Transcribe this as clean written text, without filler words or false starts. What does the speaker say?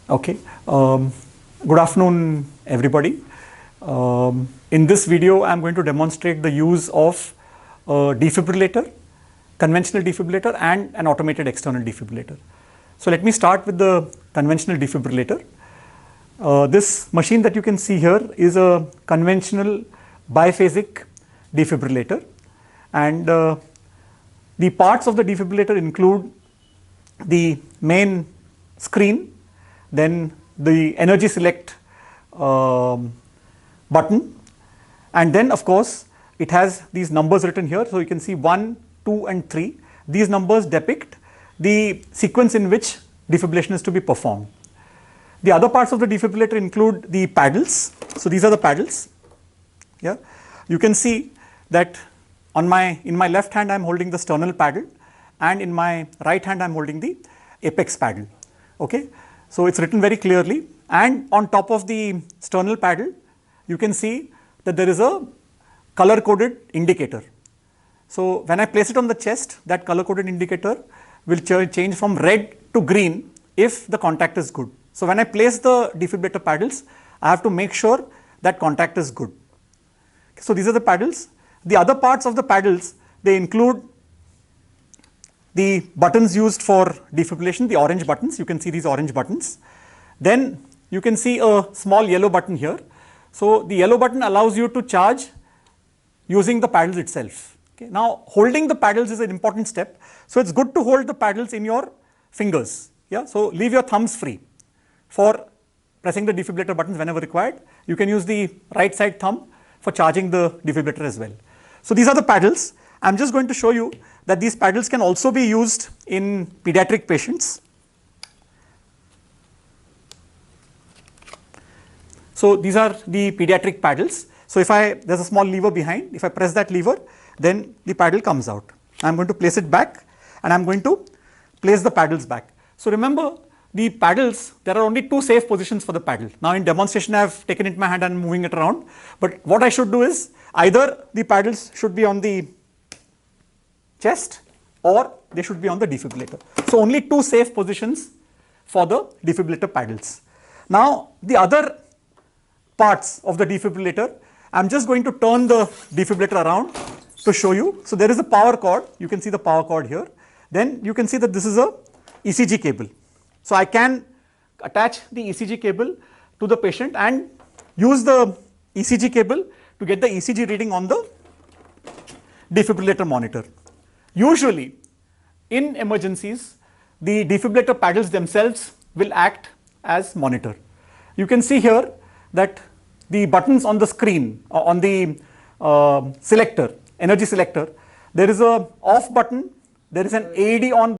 Okay. Good afternoon, everybody. In this video, I'm going to demonstrate the use of a defibrillator, conventional defibrillator, and an automated external defibrillator. So let me start with the conventional defibrillator. This machine that you can see here is a conventional biphasic defibrillator, and the parts of the defibrillator include the main screen, then the energy select button, and then of course it has these numbers written here. So you can see 1, 2 and 3. These numbers depict the sequence in which defibrillation is to be performed. The other parts of the defibrillator include the paddles. So these are the paddles. Yeah, you can see that in my left hand I am holding the sternal paddle, and in my right hand I am holding the apex paddle. Okay, so it's written very clearly, and on top of the sternal paddle you can see that there is a color coded indicator. So when I place it on the chest, that color coded indicator will change from red to green if the contact is good. So when I place the defibrillator paddles, I have to make sure that contact is good. So these are the paddles. The other parts of the paddles, they include the buttons used for defibrillation, the orange buttons. You can see these orange buttons. Then you can see a small yellow button here. So the yellow button allows you to charge using the paddles itself. Okay. Now holding the paddles is an important step. So it's good to hold the paddles in your fingers. Yeah. So leave your thumbs free for pressing the defibrillator buttons whenever required. You can use the right side thumb for charging the defibrillator as well. So these are the paddles. I'm just going to show you that these paddles can also be used in pediatric patients. So these are the pediatric paddles. So there's a small lever behind. If I press that lever, then the paddle comes out. I'm going to place it back, and I'm going to place the paddles back. So remember, the paddles, there are only two safe positions for the paddle. Now in demonstration, I have taken it in my hand and moving it around. But what I should do is either the paddles should be on the chest or they should be on the defibrillator. So only two safe positions for the defibrillator paddles. Now the other parts of the defibrillator, I'm just going to turn the defibrillator around to show you. So there is a power cord. You can see the power cord here. Then you can see that this is a ECG cable. So I can attach the ECG cable to the patient and use the ECG cable to get the ECG reading on the defibrillator monitor. Usually in emergencies, the defibrillator paddles themselves will act as monitor. You can see here that the buttons on the screen, on the selector, energy selector, there is a off button, there is an AED on